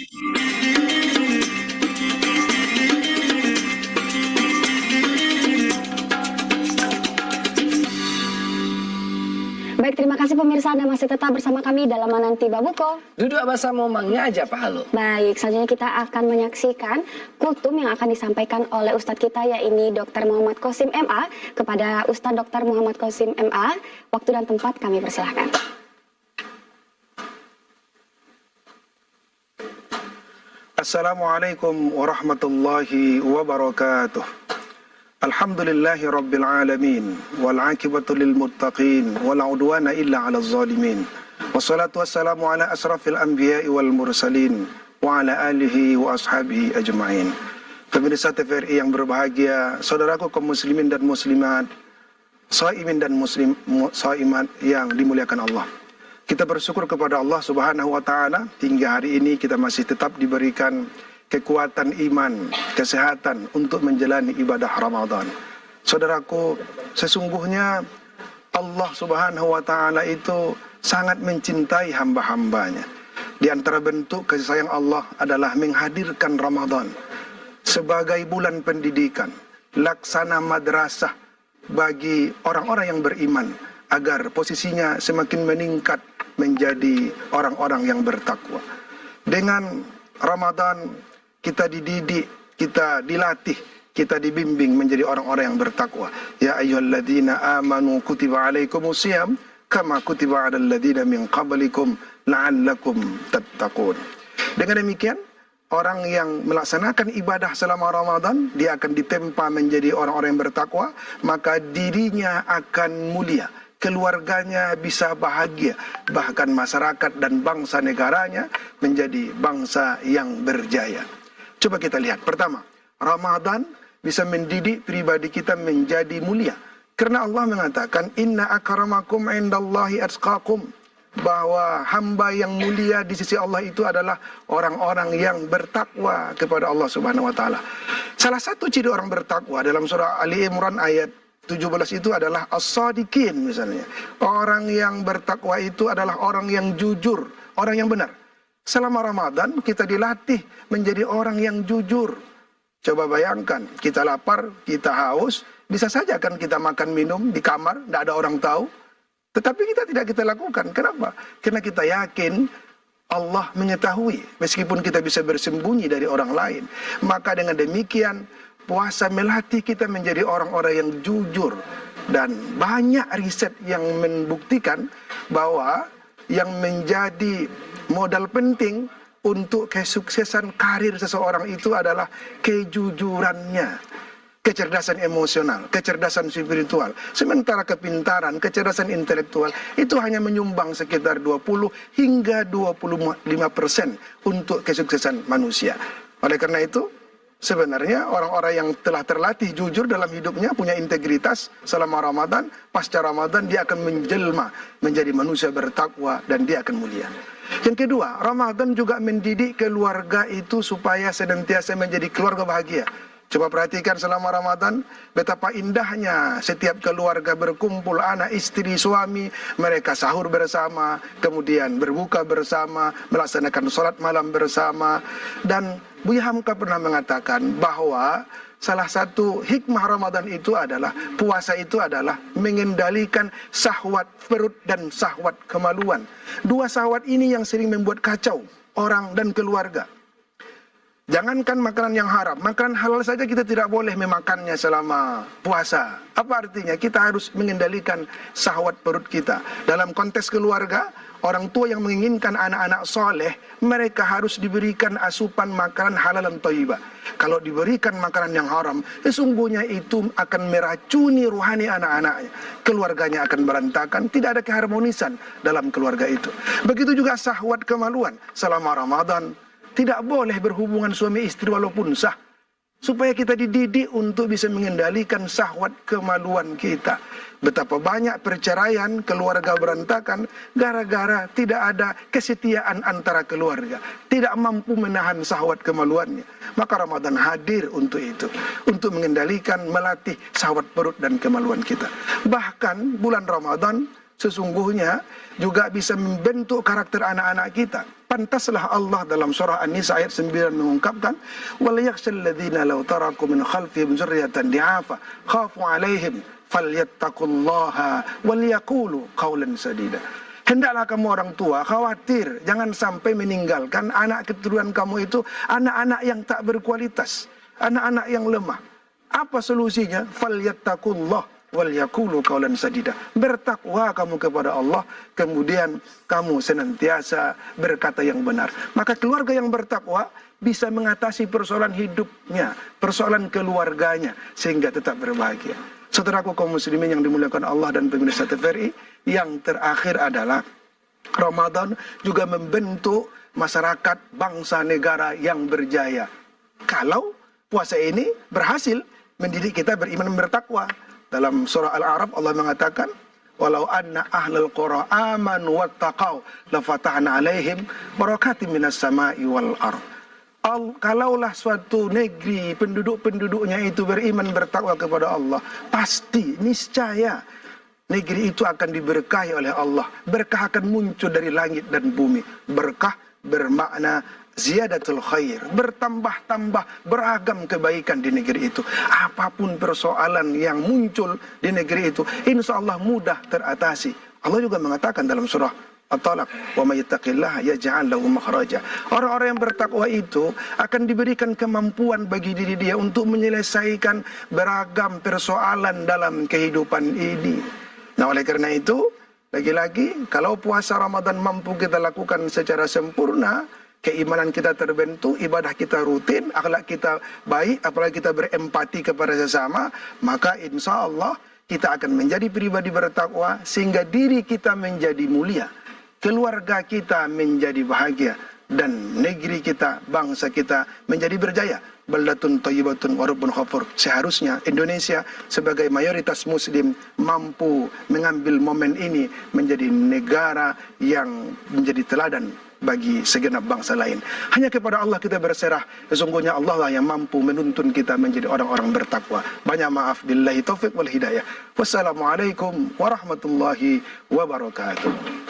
Baik, terima kasih pemirsa, Anda masih tetap bersama kami dalam Menanti Babuko. Duduk bersama Mangnya aja Pak Halo. Baik, selanjutnya kita akan menyaksikan kultum yang akan disampaikan oleh Ustadz kita, yaitu Dr. Muhammad Qasim MA. Kepada Ustadz Dr. Muhammad Qasim MA, waktu dan tempat kami persilahkan. Assalamualaikum warahmatullahi wabarakatuh. Alhamdulillahi rabbil alamin wal aqibatu lil muttaqin wala udwana illa 'alal zalimin. Wassalatu wassalamu ala asrafil anbiya'i wal mursalin wa ala alihi wa ashabihi ajma'in. Pemirsa TVRI yang berbahagia, saudaraku kaum muslimin dan muslimat, shaimin dan shaimat yang dimuliakan Allah. Kita bersyukur kepada Allah Subhanahu wa taala hingga hari ini kita masih tetap diberikan kekuatan iman, kesehatan untuk menjalani ibadah Ramadan. Saudaraku, sesungguhnya Allah Subhanahu wa taala itu sangat mencintai hamba-hambanya. Di antara bentuk kasih sayang Allah adalah menghadirkan Ramadan sebagai bulan pendidikan, laksana madrasah bagi orang-orang yang beriman agar posisinya semakin meningkat menjadi orang-orang yang bertakwa. Dengan Ramadan kita dididik, kita dilatih, kita dibimbing menjadi orang-orang yang bertakwa. Ya ayyuhalladzina amanu kutiba alaikumusiyam kama kutiba alal ladzina min qablikum la'allakum tattaqun. Dengan demikian, orang yang melaksanakan ibadah selama Ramadan, dia akan ditempa menjadi orang-orang yang bertakwa, maka dirinya akan mulia, keluarganya bisa bahagia, bahkan masyarakat dan bangsa negaranya menjadi bangsa yang berjaya. Coba kita lihat. Pertama, Ramadan bisa mendidik pribadi kita menjadi mulia. Karena Allah mengatakan, Inna akramakum indallahi atqakum. Bahwa hamba yang mulia di sisi Allah itu adalah orang-orang yang bertakwa kepada Allah Subhanahu wa taala. Salah satu ciri orang bertakwa dalam surah Ali Imran ayat 17 itu adalah as-sadiqin misalnya. Orang yang bertakwa itu adalah orang yang jujur, orang yang benar. Selama Ramadan kita dilatih menjadi orang yang jujur. Coba bayangkan, kita lapar, kita haus, bisa saja kan kita makan minum di kamar, tidak ada orang tahu. Tetapi kita lakukan. Kenapa? Karena kita yakin Allah mengetahui, meskipun kita bisa bersembunyi dari orang lain. Maka dengan demikian, puasa melatih kita menjadi orang-orang yang jujur. Dan banyak riset yang membuktikan bahwa yang menjadi modal penting untuk kesuksesan karir seseorang itu adalah kejujurannya, kecerdasan emosional, kecerdasan spiritual. Sementara kepintaran, kecerdasan intelektual itu hanya menyumbang sekitar 20 hingga 25% untuk kesuksesan manusia. Oleh karena itu, sebenarnya orang-orang yang telah terlatih jujur dalam hidupnya, punya integritas selama Ramadan, pasca Ramadan dia akan menjelma menjadi manusia bertakwa dan dia akan mulia. Yang kedua, Ramadan juga mendidik keluarga itu supaya senantiasa menjadi keluarga bahagia. Coba perhatikan selama Ramadan, betapa indahnya setiap keluarga berkumpul, anak, istri, suami, mereka sahur bersama, kemudian berbuka bersama, melaksanakan sholat malam bersama. Dan Buya Hamka pernah mengatakan bahwa salah satu hikmah Ramadan itu adalah, puasa itu adalah mengendalikan syahwat perut dan syahwat kemaluan. Dua syahwat ini yang sering membuat kacau orang dan keluarga. Jangankan makanan yang haram, makanan halal saja kita tidak boleh memakannya selama puasa. Apa artinya? Kita harus mengendalikan syahwat perut kita. Dalam konteks keluarga, orang tua yang menginginkan anak-anak soleh, mereka harus diberikan asupan makanan halal dan thayyibah. Kalau diberikan makanan yang haram, sesungguhnya itu akan meracuni ruhani anak-anaknya. Keluarganya akan berantakan, tidak ada keharmonisan dalam keluarga itu. Begitu juga syahwat kemaluan. Selama Ramadan, tidak boleh berhubungan suami istri walaupun sah. Supaya kita dididik untuk bisa mengendalikan syahwat kemaluan kita. Betapa banyak perceraian, keluarga berantakan gara-gara tidak ada kesetiaan antara keluarga. Tidak mampu menahan syahwat kemaluannya. Maka Ramadan hadir untuk itu. Untuk mengendalikan, melatih syahwat perut dan kemaluan kita. Bahkan bulan Ramadan sesungguhnya juga bisa membentuk karakter anak-anak kita. Pantaslah Allah dalam surah An-Nisa ayat 9 mengungkapkan, wal yakhshal ladzina law taraku min khalfihim dzurriyyatan di'afa khafu 'alaihim falyattaqullaha wal yaqulu qawlan sadida. Hendaklah kamu orang tua khawatir jangan sampai meninggalkan anak keturunan kamu itu anak-anak yang tak berkualitas, anak-anak yang lemah. Apa solusinya? Falyattaqullah wal yaqulu qawlan sadida. Bertakwa kamu kepada Allah, kemudian kamu senantiasa berkata yang benar. Maka keluarga yang bertakwa bisa mengatasi persoalan hidupnya, persoalan keluarganya, sehingga tetap berbahagia. Saudaraku kaum muslimin yang dimuliakan Allah dan pemirsa TVRI, yang terakhir adalah Ramadan juga membentuk masyarakat bangsa negara yang berjaya. Kalau puasa ini berhasil mendidik kita beriman dan bertakwa. Dalam surah Al-A'raf Allah mengatakan, walau anna ahlal qura amanu wattaqau lafatahna alaihim barakatim minas sama'i wal ardh. Kalaulah suatu negeri penduduk-penduduknya itu beriman bertakwa kepada Allah, pasti niscaya negeri itu akan diberkahi oleh Allah. Berkah akan muncul dari langit dan bumi. Berkah bermakna ziyadatul khair, bertambah-tambah beragam kebaikan di negeri itu. Apapun persoalan yang muncul di negeri itu, insya Allah mudah teratasi. Allah juga mengatakan dalam surah At-Talaq, wa may yattaqillaha yaj'al lahu makhraja. Orang-orang yang bertakwa itu akan diberikan kemampuan bagi diri dia untuk menyelesaikan beragam persoalan dalam kehidupan ini. Nah, oleh karena itu, lagi-lagi kalau puasa Ramadan mampu kita lakukan secara sempurna, keimanan kita terbentuk, ibadah kita rutin, akhlak kita baik, apalagi kita berempati kepada sesama, maka insya Allah kita akan menjadi pribadi bertakwa sehingga diri kita menjadi mulia, keluarga kita menjadi bahagia, dan negeri kita, bangsa kita menjadi berjaya. Baldatun thayyibatun wa rabbun ghafur. Seharusnya Indonesia sebagai mayoritas muslim mampu mengambil momen ini menjadi negara yang menjadi teladan bagi segenap bangsa lain. Hanya kepada Allah kita berserah. Sesungguhnya Allah lah yang mampu menuntun kita menjadi orang-orang bertakwa. Banyak maaf, billahi taufiq wal hidayah. Wassalamualaikum warahmatullahi wabarakatuh.